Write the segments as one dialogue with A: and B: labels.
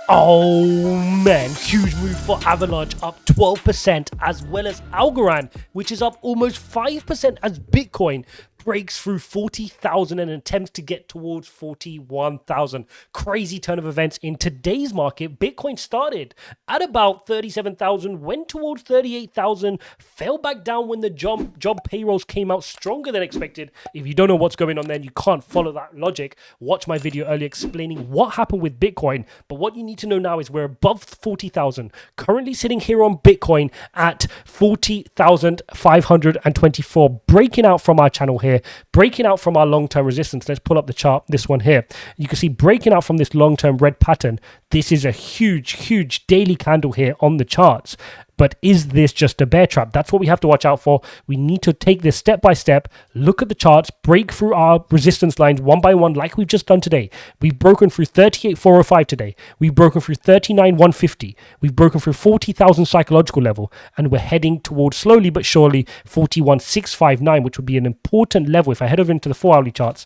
A: Oh man, huge move for Avalanche, up 12%, as well as ALGORAND, which is up almost 5% as Bitcoin breaks through 40,000 and attempts to get towards 41,000. Crazy turn of events in today's market. Bitcoin started at about 37,000, went towards 38,000, fell back down when the job payrolls came out stronger than expected. If you don't know what's going on, then you can't follow that logic. Watch my video earlier explaining what happened with Bitcoin. But what you need to know now is we're above 40,000, currently sitting here on Bitcoin at 40,524, breaking out from our channel here, breaking out from our long-term resistance. Let's pull up the chart, this one here. You can see breaking out from this long-term red pattern. This is a huge daily candle here on the charts. But is this just a bear trap? That's what we have to watch out for. We need to take this step by step, look at the charts, break through our resistance lines one by one like we've just done today. We've broken through 38,405 today. We've broken through 39,150. We've broken through 40,000 psychological level, and we're heading towards, slowly but surely, 41,659, which would be an important level. If I head over into the 4-hourly charts,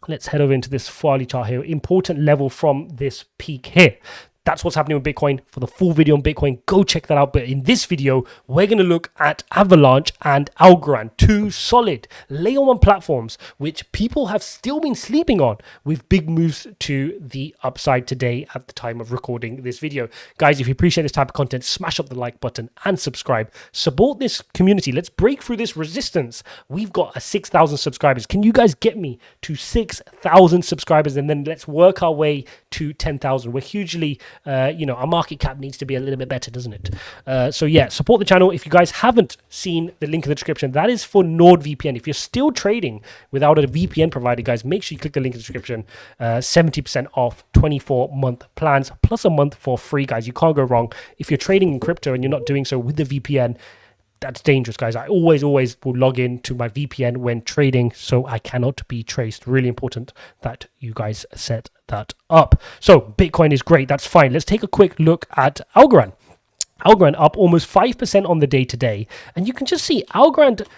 A: let's head over into this 4-hourly chart here. Important level from this peak here. That's what's happening with Bitcoin. For the full video on Bitcoin, go check that out. But in this video, we're going to look at Avalanche and ALGORAND, two solid layer one platforms which people have still been sleeping on, with big moves to the upside today at the time of recording this video. Guys, if you appreciate this type of content, smash up the like button and subscribe. Support this community. Let's break through this resistance. We've got 6,000 subscribers. Can you guys get me to 6,000 subscribers? And then let's work our way to 10,000. We're hugely... our market cap needs to be a little bit better, doesn't it? So yeah, support the channel. If you guys haven't seen the link in the description, that is for NordVPN. If you're still trading without a VPN provider, guys, make sure you click the link in the description. 70% off 24-month plans, plus a month for free, guys. You can't go wrong. If you're trading in crypto and you're not doing so with the VPN, that's dangerous, guys. I always will log in to my VPN when trading, so I cannot be traced. Really important that you guys set that up. So Bitcoin is great. That's fine. Let's take a quick look at ALGORAND. ALGORAND up almost 5% on the day today, and you can just see ALGORAND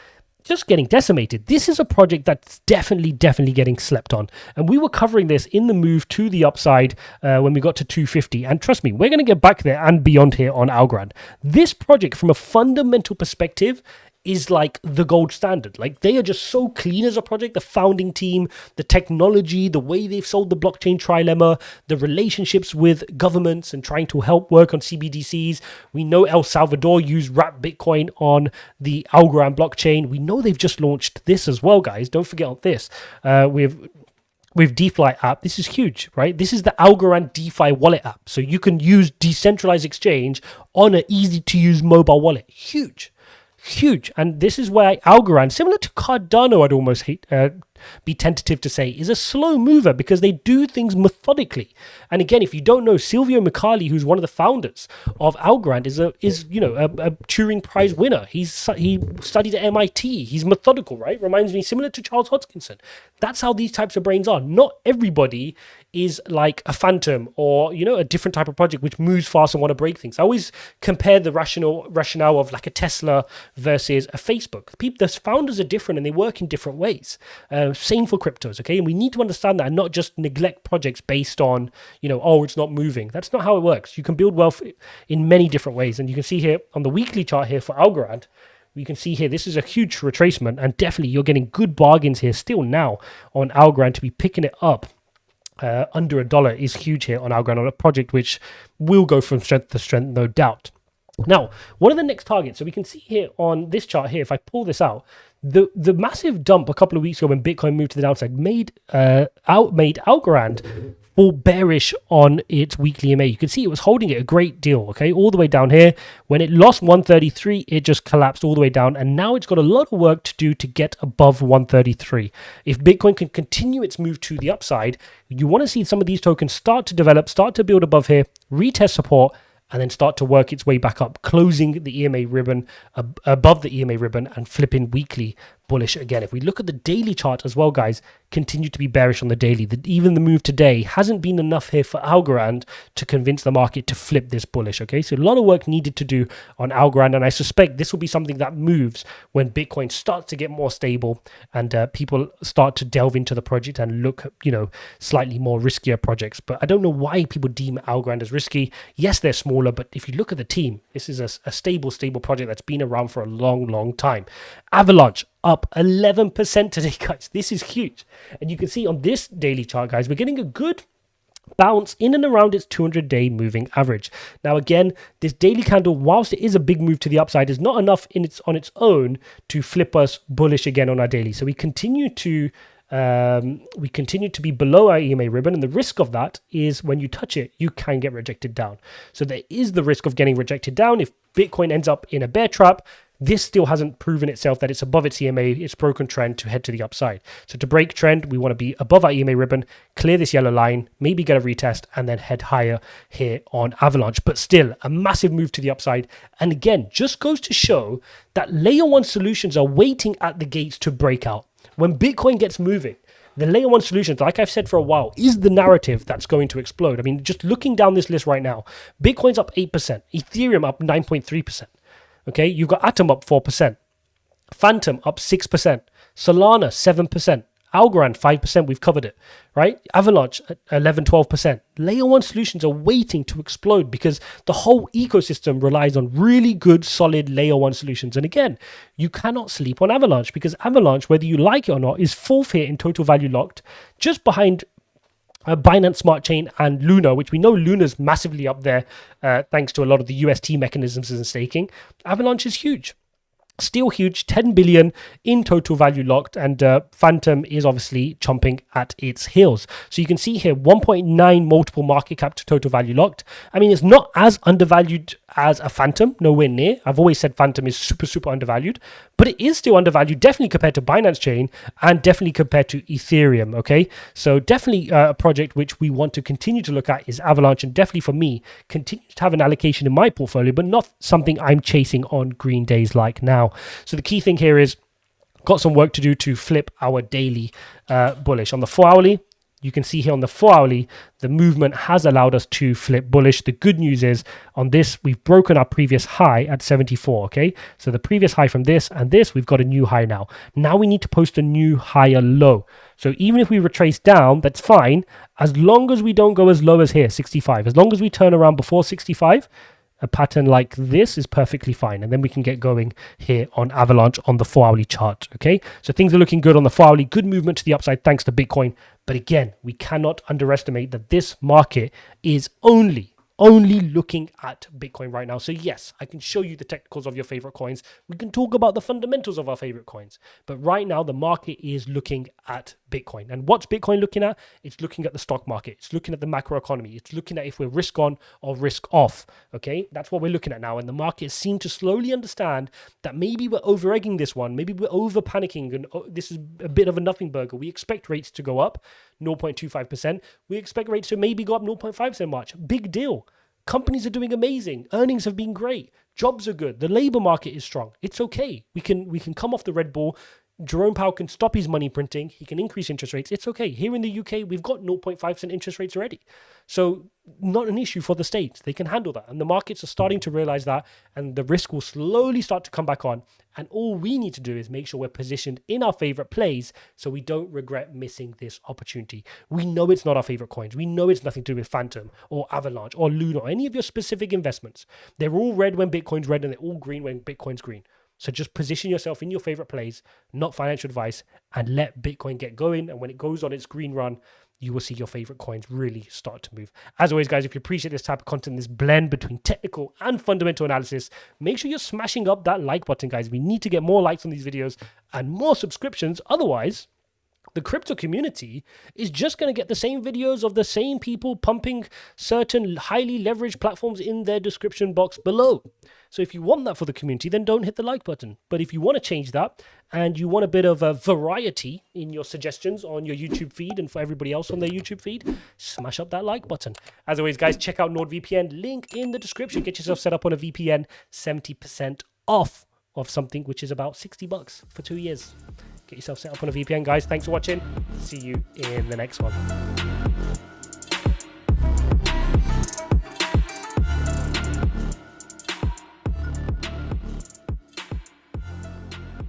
A: just getting decimated. This is a project that's definitely getting slept on. And we were covering this in the move to the upside when we got to 250. And trust me, we're going to get back there and beyond here on ALGORAND. This project, from a fundamental perspective, is like the gold standard. Like, they are just so clean as a project. The founding team, the technology, the way they've solved the blockchain trilemma, the relationships with governments and trying to help work on CBDCs. We know El Salvador used wrapped Bitcoin on the ALGORAND blockchain. We know they've just launched this as well, guys. Don't forget on this. With DeFi app, this is huge, right? This is the ALGORAND DeFi wallet app. So you can use decentralized exchange on an easy to use mobile wallet. Huge. And this is why ALGORAND, similar to Cardano, I'd almost be tentative to say, is a slow mover, because they do things methodically. And again, if you don't know, Silvio Micali, who's one of the founders of ALGORAND, is a Turing Prize winner. He studied at MIT. He's methodical, right? Reminds me, similar to Charles Hodgkinson. That's how these types of brains are. Not everybody is like a Phantom or, a different type of project which moves fast and want to break things. I always compare the rationale of like a Tesla versus a Facebook. The founders are different and they work in different ways. Same for cryptos, okay? And we need to understand that and not just neglect projects based on, it's not moving. That's not how it works. You can build wealth in many different ways. And you can see here on the weekly chart here for ALGORAND, you can see here, this is a huge retracement, and definitely you're getting good bargains here still now on ALGORAND. To be picking it up under $1 is huge here on ALGORAND, on a project which will go from strength to strength, no doubt. Now, what are the next targets? So we can see here on this chart here, if I pull this out, the massive dump a couple of weeks ago when Bitcoin moved to the downside made ALGORAND fall bearish on its weekly EMA. You can see it was holding it a great deal, okay, all the way down here. When it lost 133, it just collapsed all the way down, and now it's got a lot of work to do to get above 133. If Bitcoin can continue its move to the upside, you want to see some of these tokens start to develop, start to build above here, retest support, and then start to work its way back up, closing the EMA ribbon above the EMA ribbon and flipping weekly bullish again. If we look at the daily chart as well, guys, continue to be bearish on the daily. Even the move today hasn't been enough here for Algorand to convince the market to flip this bullish, okay? So a lot of work needed to do on Algorand, and I suspect this will be something that moves when Bitcoin starts to get more stable and people start to delve into the project and look, slightly more riskier projects. But I don't know why people deem Algorand as risky. Yes, they're smaller, but if you look at the team, this is a stable project that's been around for a long time. Avalanche up 11% today, guys. This is huge. And you can see on this daily chart, guys, we're getting a good bounce in and around its 200-day moving average. Now, again, this daily candle, whilst it is a big move to the upside, is not enough on its own to flip us bullish again on our daily. So we continue to be below our EMA ribbon, and the risk of that is when you touch it, you can get rejected down. So there is the risk of getting rejected down if Bitcoin ends up in a bear trap. This still hasn't proven itself that it's above its EMA, its broken trend to head to the upside. So to break trend, we want to be above our EMA ribbon, clear this yellow line, maybe get a retest, and then head higher here on Avalanche. But still, a massive move to the upside. And again, just goes to show that layer one solutions are waiting at the gates to break out. When Bitcoin gets moving, the layer one solutions, like I've said for a while, is the narrative that's going to explode. I mean, just looking down this list right now, Bitcoin's up 8%, Ethereum up 9.3%. Okay, you've got Atom up 4%, Phantom up 6%, Solana 7%, Algorand 5%, we've covered it, right? Avalanche at 11, 12%. Layer one solutions are waiting to explode because the whole ecosystem relies on really good, solid layer one solutions. And again, you cannot sleep on Avalanche because Avalanche, whether you like it or not, is fourth here in total value locked, just behind Binance Smart Chain and Luna, which we know Luna's massively up there thanks to a lot of the UST mechanisms and staking. Avalanche is huge. Still huge, 10 billion in total value locked, and Phantom is obviously chomping at its heels. So you can see here 1.9 multiple market cap to total value locked. I mean, it's not as undervalued as a Phantom, nowhere near. I've always said Phantom is super undervalued, but it is still undervalued, definitely compared to Binance Chain and definitely compared to Ethereum, okay? So definitely a project which we want to continue to look at is Avalanche, and definitely for me, continue to have an allocation in my portfolio, but not something I'm chasing on green days like now. So the key thing here is got some work to do to flip our daily bullish. On the 4-hourly, you can see here on the 4-hourly, the movement has allowed us to flip bullish. The good news is on this, we've broken our previous high at 74, okay? So the previous high from this and this, we've got a new high now. Now we need to post a new higher low. So even if we retrace down, that's fine, as long as we don't go as low as here, 65. As long as we turn around before 65, a pattern like this is perfectly fine, and then we can get going here on Avalanche on the 4-hourly chart. Okay, so things are looking good on the 4-hourly, good movement to the upside thanks to Bitcoin. But again, we cannot underestimate that this market is only looking at Bitcoin right now. So yes, I can show you the technicals of your favorite coins. We can talk about the fundamentals of our favorite coins. But right now, the market is looking at Bitcoin. And what's Bitcoin looking at? It's looking at the stock market. It's looking at the macroeconomy. It's looking at if we're risk on or risk off. Okay, that's what we're looking at now. And the market seems to slowly understand that maybe we're over-egging this one. Maybe we're over-panicking. And this is a bit of a nothing burger. We expect rates to go up 0.25%. We expect rates to maybe go up 0.5% March. Big deal. Companies are doing amazing. Earnings have been great. Jobs are good. The labor market is strong. It's okay. We can come off the Red Bull. Jerome Powell can stop his money printing. He can increase interest rates. It's okay. Here in the UK, we've got 0.5% interest rates already. So not an issue for the States. They can handle that. And the markets are starting to realize that, and the risk will slowly start to come back on. And all we need to do is make sure we're positioned in our favorite plays so we don't regret missing this opportunity. We know it's not our favorite coins. We know it's nothing to do with Phantom or Avalanche or Luna or any of your specific investments. They're all red when Bitcoin's red, and they're all green when Bitcoin's green. So just position yourself in your favorite plays, not financial advice, and let Bitcoin get going. And when it goes on its green run, you will see your favorite coins really start to move. As always, guys, if you appreciate this type of content, this blend between technical and fundamental analysis, make sure you're smashing up that like button, guys. We need to get more likes on these videos and more subscriptions. Otherwise, the crypto community is just going to get the same videos of the same people pumping certain highly leveraged platforms in their description box below. So if you want that for the community, then don't hit the like button. But if you want to change that and you want a bit of a variety in your suggestions on your YouTube feed and for everybody else on their YouTube feed, smash up that like button. As always, guys, check out NordVPN. Link in the description. Get yourself set up on a VPN, 70% off of something which is about 60 bucks for 2 years. Get yourself set up on a VPN, guys. Thanks for watching. See you in the next one.